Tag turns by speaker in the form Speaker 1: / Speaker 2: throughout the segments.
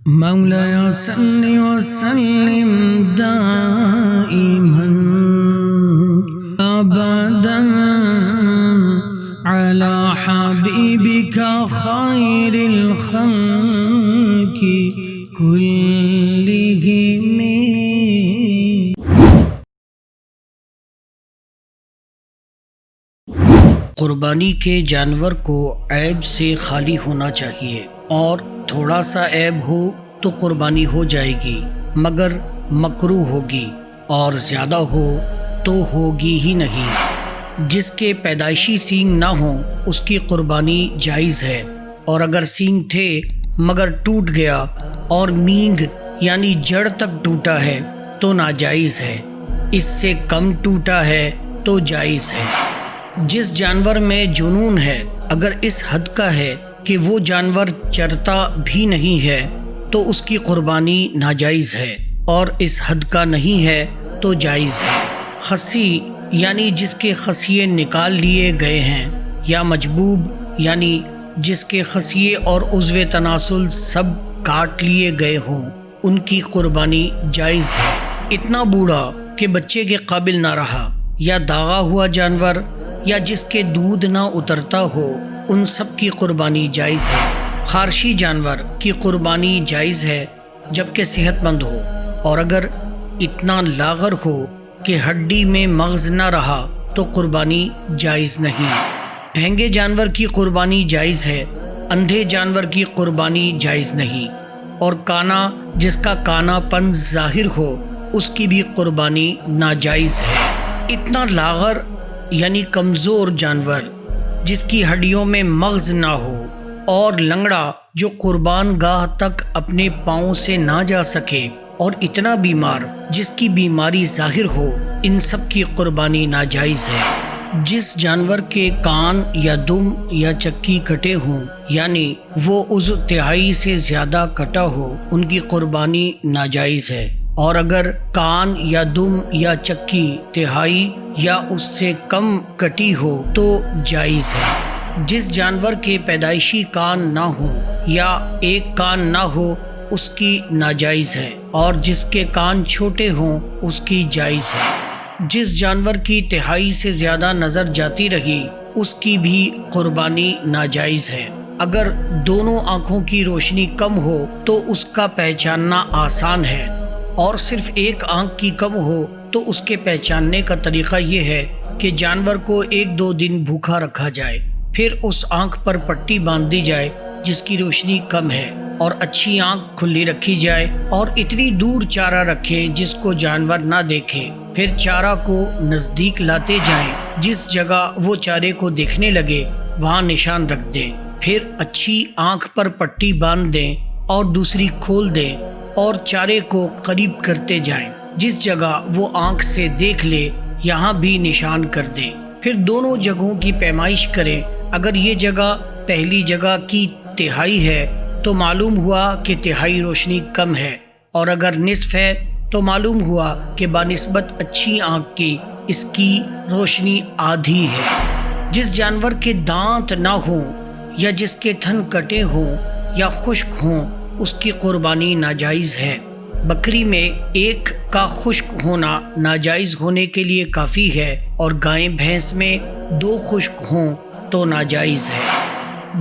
Speaker 1: مولاي صل وسلم دائما أبدا على حبيبك خير الخلق كلهم. قربانی کے جانور کو عیب سے خالی ہونا چاہیے، اور تھوڑا سا عیب ہو تو قربانی ہو جائے گی مگر مکروہ ہوگی، اور زیادہ ہو تو ہوگی ہی نہیں۔ جس کے پیدائشی سینگ نہ ہوں اس کی قربانی جائز ہے، اور اگر سینگ تھے مگر ٹوٹ گیا اور مینگ یعنی جڑ تک ٹوٹا ہے تو ناجائز ہے، اس سے کم ٹوٹا ہے تو جائز ہے۔ جس جانور میں جنون ہے اگر اس حد کا ہے کہ وہ جانور چرتا بھی نہیں ہے تو اس کی قربانی ناجائز ہے، اور اس حد کا نہیں ہے تو جائز ہے۔ خصی یعنی جس کے خصیے نکال لیے گئے ہیں، یا مجبوب یعنی جس کے خصیے اور عضو تناسل سب کاٹ لیے گئے ہوں، ان کی قربانی جائز ہے۔ اتنا بوڑھا کہ بچے کے قابل نہ رہا، یا داغا ہوا جانور، یا جس کے دودھ نہ اترتا ہو، ان سب کی قربانی جائز ہے۔ خارشی جانور کی قربانی جائز ہے جبکہ صحت مند ہو، اور اگر اتنا لاغر ہو کہ ہڈی میں مغز نہ رہا تو قربانی جائز نہیں۔ ڈھینگے جانور کی قربانی جائز ہے، اندھے جانور کی قربانی جائز نہیں، اور کانا جس کا کانا پن ظاہر ہو اس کی بھی قربانی ناجائز ہے۔ اتنا لاغر یعنی کمزور جانور جس کی ہڈیوں میں مغز نہ ہو، اور لنگڑا جو قربان گاہ تک اپنے پاؤں سے نہ جا سکے، اور اتنا بیمار جس کی بیماری ظاہر ہو، ان سب کی قربانی ناجائز ہے۔ جس جانور کے کان یا دم یا چکی کٹے ہوں، یعنی وہ عضو تہائی سے زیادہ کٹا ہو، ان کی قربانی ناجائز ہے، اور اگر کان یا دم یا چکی تہائی یا اس سے کم کٹی ہو تو جائز ہے۔ جس جانور کے پیدائشی کان نہ ہو یا ایک کان نہ ہو اس کی ناجائز ہے، اور جس کے کان چھوٹے ہوں اس کی جائز ہے۔ جس جانور کی تہائی سے زیادہ نظر جاتی رہی اس کی بھی قربانی ناجائز ہے۔ اگر دونوں آنکھوں کی روشنی کم ہو تو اس کا پہچاننا آسان ہے، اور صرف ایک آنکھ کی کم ہو تو اس کے پہچاننے کا طریقہ یہ ہے کہ جانور کو 1-2 دن بھوکا رکھا جائے، پھر اس آنکھ پر پٹی باندھ دی جائے جس کی روشنی کم ہے، اور اچھی آنکھ کھلی رکھی جائے، اور اتنی دور چارہ رکھے جس کو جانور نہ دیکھے، پھر چارہ کو نزدیک لاتے جائیں، جس جگہ وہ چارے کو دیکھنے لگے وہاں نشان رکھ دیں، پھر اچھی آنکھ پر پٹی باندھ دیں اور دوسری کھول دیں، اور چارے کو قریب کرتے جائیں، جس جگہ وہ آنکھ سے دیکھ لے یہاں بھی نشان کر دیں، پھر دونوں جگہوں کی پیمائش کریں۔ اگر یہ جگہ پہلی جگہ کی تہائی ہے تو معلوم ہوا کہ تہائی روشنی کم ہے، اور اگر نصف ہے تو معلوم ہوا کہ بنسبت اچھی آنکھ کی اس کی روشنی آدھی ہے۔ جس جانور کے دانت نہ ہوں، یا جس کے تھن کٹے ہوں یا خشک ہوں، اس کی قربانی ناجائز ہے۔ بکری میں ایک کا خشک ہونا ناجائز ہونے کے لیے کافی ہے، اور گائے بھینس میں 2 خشک ہوں تو ناجائز ہے۔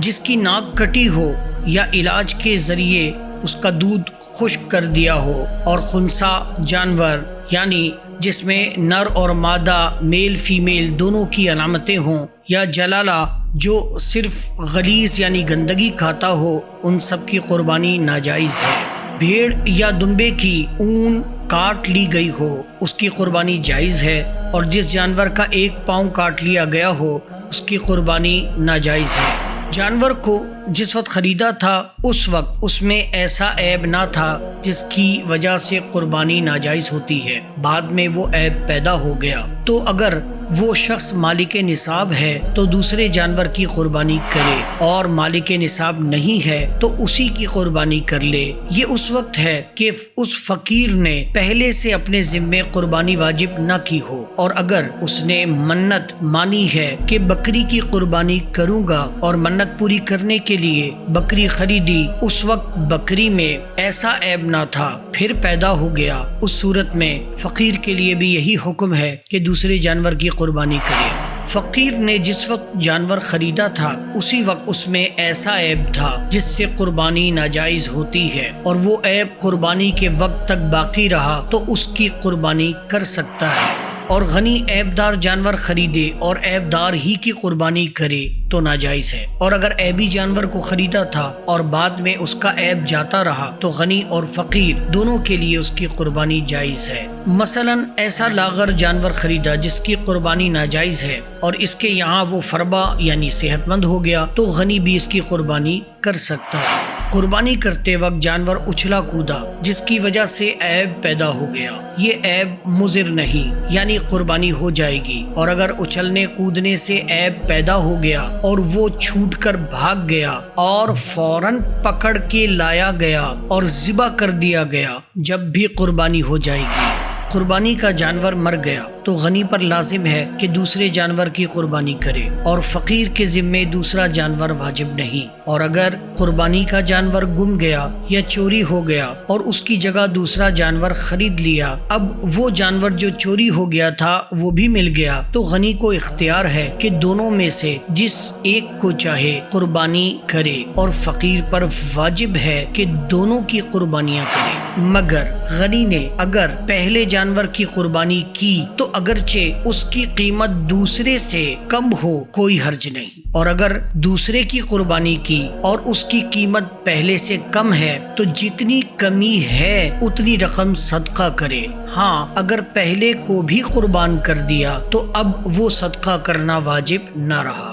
Speaker 1: جس کی ناک کٹی ہو یا علاج کے ذریعے اس کا دودھ خشک کر دیا ہو، اور خنثی جانور یعنی جس میں نر اور مادہ میل فیمیل دونوں کی علامتیں ہوں، یا جلالہ جو صرف غلیظ یعنی گندگی کھاتا ہو، ان سب کی قربانی ناجائز ہے۔ بھیڑ یا دمبے کی اون کاٹ لی گئی ہو اس کی قربانی جائز ہے، اور جس جانور کا 1 پاؤں کاٹ لیا گیا ہو اس کی قربانی ناجائز ہے۔ جانور کو جس وقت خریدا تھا اس وقت اس میں ایسا عیب نہ تھا جس کی وجہ سے قربانی ناجائز ہوتی ہے، بعد میں وہ عیب پیدا ہو گیا تو اگر وہ شخص مالک نصاب ہے تو دوسرے جانور کی قربانی کرے، اور مالک نصاب نہیں ہے تو اسی کی قربانی کر لے۔ یہ اس وقت ہے کہ اس فقیر نے پہلے سے اپنے ذمے قربانی واجب نہ کی ہو، اور اگر اس نے منت مانی ہے کہ بکری کی قربانی کروں گا اور منت پوری کرنے کے لیے بکری خریدی، اس وقت بکری میں ایسا عیب نہ تھا، پھر پیدا ہو گیا، اس صورت میں فقیر کے لیے بھی یہی حکم ہے کہ دوسرے جانور کی قربانی کرے۔ فقیر نے جس وقت جانور خریدا تھا اسی وقت اس میں ایسا عیب تھا جس سے قربانی ناجائز ہوتی ہے، اور وہ عیب قربانی کے وقت تک باقی رہا تو اس کی قربانی کر سکتا ہے، اور غنی عیب دار جانور خریدے اور عیب دار ہی کی قربانی کرے تو ناجائز ہے، اور اگر عیبی جانور کو خریدا تھا اور بعد میں اس کا عیب جاتا رہا تو غنی اور فقیر دونوں کے لیے اس کی قربانی جائز ہے۔ مثلا ایسا لاغر جانور خریدا جس کی قربانی ناجائز ہے اور اس کے یہاں وہ فربا یعنی صحت مند ہو گیا تو غنی بھی اس کی قربانی کر سکتا ہے۔ قربانی کرتے وقت جانور اچھلا کودا جس کی وجہ سے عیب پیدا ہو گیا، یہ عیب مضر نہیں یعنی قربانی ہو جائے گی، اور اگر اچھلنے کودنے سے عیب پیدا ہو گیا اور وہ چھوٹ کر بھاگ گیا اور فوراً پکڑ کے لایا گیا اور ذبح کر دیا گیا، جب بھی قربانی ہو جائے گی۔ قربانی کا جانور مر گیا تو غنی پر لازم ہے کہ دوسرے جانور کی قربانی کرے، اور فقیر کے ذمے دوسرا جانور واجب نہیں، اور اگر قربانی کا جانور گم گیا یا چوری ہو گیا اور اس کی جگہ دوسرا جانور خرید لیا، اب وہ جانور جو چوری ہو گیا تھا وہ بھی مل گیا تو غنی کو اختیار ہے کہ دونوں میں سے جس ایک کو چاہے قربانی کرے، اور فقیر پر واجب ہے کہ دونوں کی قربانیاں کرے، مگر غنی نے اگر پہلے جانور کی قربانی کی تو اگرچہ اس کی قیمت دوسرے سے کم ہو کوئی حرج نہیں، اور اگر دوسرے کی قربانی کی اور اس کی قیمت پہلے سے کم ہے تو جتنی کمی ہے اتنی رقم صدقہ کرے۔ ہاں اگر پہلے کو بھی قربان کر دیا تو اب وہ صدقہ کرنا واجب نہ رہا۔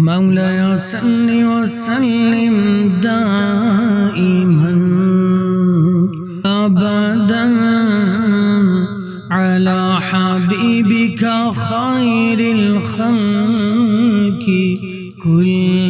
Speaker 1: مولاي صل وسلم دائما أبدا على حبيبك خير الخلق كل